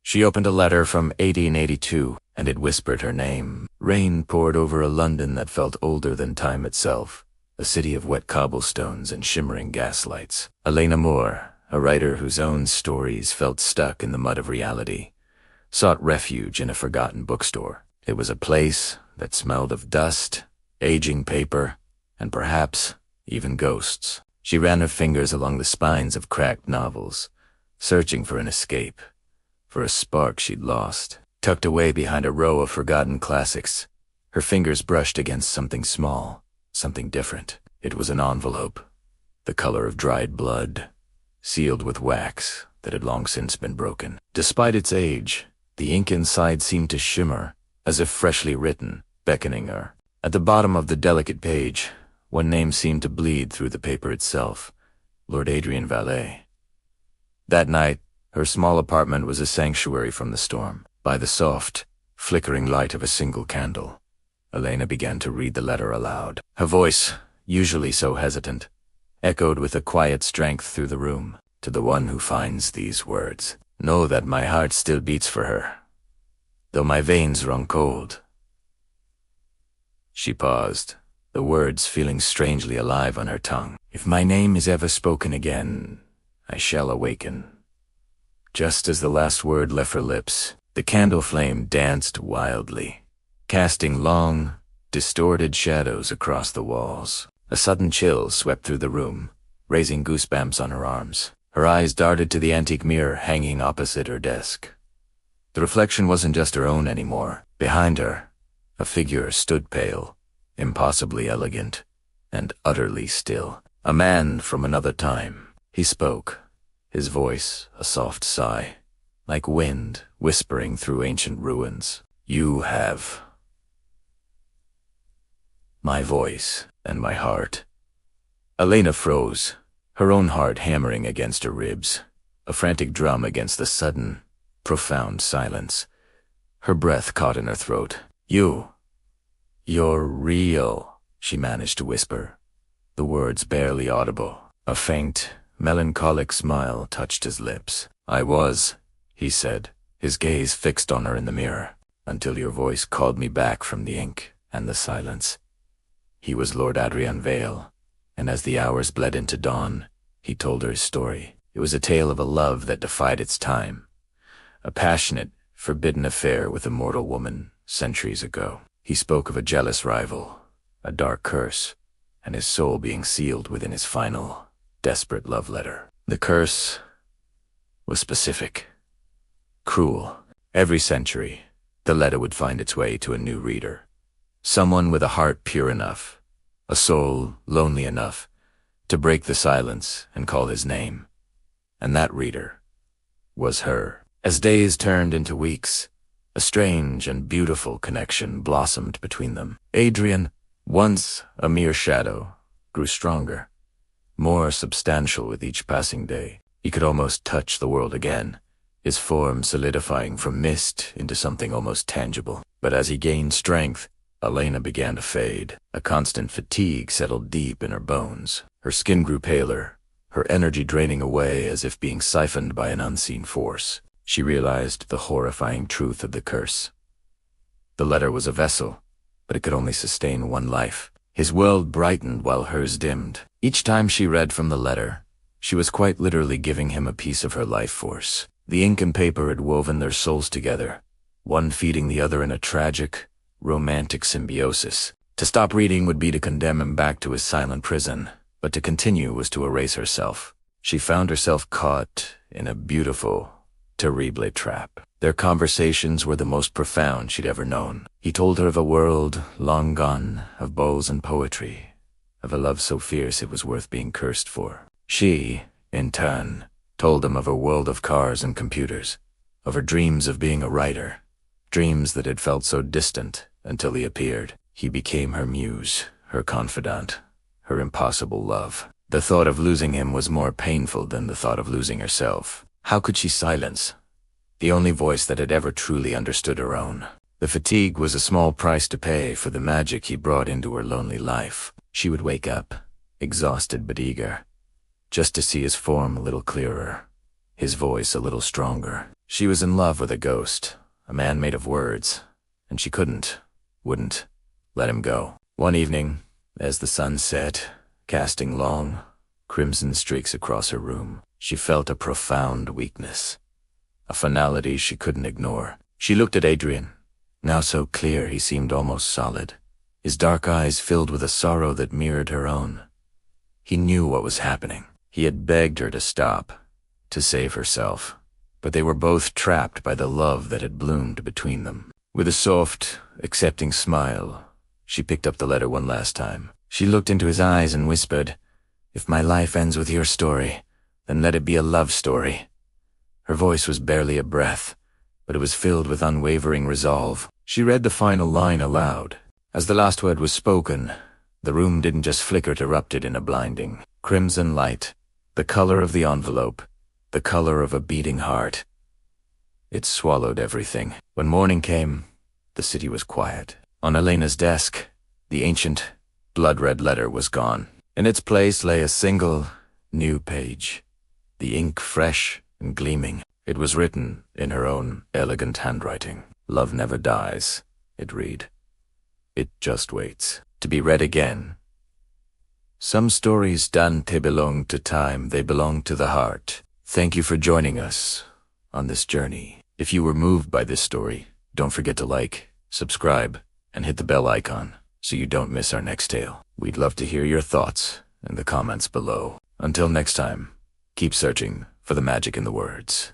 She opened a letter from 1882, and it whispered her name. Rain poured over a London that felt older than time itself, a city of wet cobblestones and shimmering gaslights. Elena Moore, a writer whose own stories felt stuck in the mud of reality, sought refuge in a forgotten bookstore. It was a place that smelled of dust, aging paper, and perhaps even ghosts. She ran her fingers along the spines of cracked novels, searching for an escape, for a spark she'd lost. Tucked away behind a row of forgotten classics, her fingers brushed against something small, something different. It was an envelope, the color of dried blood, sealed with wax that had long since been broken. Despite its age, the ink inside seemed to shimmer, as if freshly written, beckoning her. At the bottom of the delicate page, one name seemed to bleed through the paper itself: Lord Adrian Valet. That night, her small apartment was a sanctuary from the storm. By the soft, flickering light of a single candle, Elena began to read the letter aloud. Her voice, usually so hesitant, echoed with a quiet strength through the room. To the one who finds these words, know that my heart still beats for her, though my veins run cold. She paused, the words feeling strangely alive on her tongue. If my name is ever spoken again, I shall awaken. Just as the last word left her lips, the candle flame danced wildly, casting long, distorted shadows across the walls. A sudden chill swept through the room, raising goosebumps on her arms. Her eyes darted to the antique mirror hanging opposite her desk. The reflection wasn't just her own anymore. Behind her, a figure stood pale, impossibly elegant, and utterly still. A man from another time. He spoke, his voice a soft sigh, like wind whispering through ancient ruins. You have my voice and my heart. Elena froze, her own heart hammering against her ribs, a frantic drum against the sudden, profound silence. Her breath caught in her throat. You're real, she managed to whisper, the words barely audible. A faint, melancholic smile touched his lips. I was, he said, his gaze fixed on her in the mirror, until your voice called me back from the ink and the silence. He was Lord Adrian Vale, and as the hours bled into dawn, he told her his story. It was a tale of a love that defied its time, a passionate, forbidden affair with a mortal woman centuries ago. He spoke of a jealous rival, a dark curse, and his soul being sealed within his final, desperate love letter. The curse was specific, cruel. Every century, the letter would find its way to a new reader. Someone with a heart pure enough, a soul lonely enough, to break the silence and call his name. And that reader was her. As days turned into weeks, a strange and beautiful connection blossomed between them. Adrian, once a mere shadow, grew stronger, more substantial with each passing day. He could almost touch the world again, his form solidifying from mist into something almost tangible. But as he gained strength, Elena began to fade. A constant fatigue settled deep in her bones. Her skin grew paler, her energy draining away as if being siphoned by an unseen force. She realized the horrifying truth of the curse. The letter was a vessel, but it could only sustain one life. His world brightened while hers dimmed. Each time she read from the letter, she was quite literally giving him a piece of her life force. The ink and paper had woven their souls together, one feeding the other in a tragic, romantic symbiosis. To stop reading would be to condemn him back to his silent prison, but to continue was to erase herself. She found herself caught in a beautiful, terrible trap. Their conversations were the most profound she'd ever known. He told her of a world long gone, of bowls and poetry, of a love so fierce it was worth being cursed for. She, in turn, told him of a world of cars and computers, of her dreams of being a writer, dreams that had felt so distant until he appeared. He became her muse, her confidant, her impossible love. The thought of losing him was more painful than the thought of losing herself. How could she silence the only voice that had ever truly understood her own? The fatigue was a small price to pay for the magic he brought into her lonely life. She would wake up, exhausted but eager, just to see his form a little clearer, his voice a little stronger. She was in love with a ghost, a man made of words, and she wouldn't let him go. One evening, as the sun set, casting long, crimson streaks across her room, she felt a profound weakness, a finality she couldn't ignore. She looked at Adrian. Now so clear he seemed almost solid, his dark eyes filled with a sorrow that mirrored her own. He knew what was happening. He had begged her to stop, to save herself, but they were both trapped by the love that had bloomed between them. With a soft, accepting smile, she picked up the letter one last time. She looked into his eyes and whispered, "If my life ends with your story, then let it be a love story." Her voice was barely a breath, but it was filled with unwavering resolve. She read the final line aloud. As the last word was spoken, the room didn't just flicker, it erupted in a blinding, crimson light, the color of the envelope, the color of a beating heart. It swallowed everything. When morning came, the city was quiet. On Elena's desk, the ancient, blood-red letter was gone. In its place lay a single, new page, the ink fresh and gleaming. It was written in her own elegant handwriting. "Love never dies," it read. "It just waits to be read again. Some stories don't belong to time, they belong to the heart." Thank you for joining us on this journey. If you were moved by this story, don't forget to like, subscribe, and hit the bell icon so you don't miss our next tale. We'd love to hear your thoughts in the comments below. Until next time, keep searching for the magic in the words.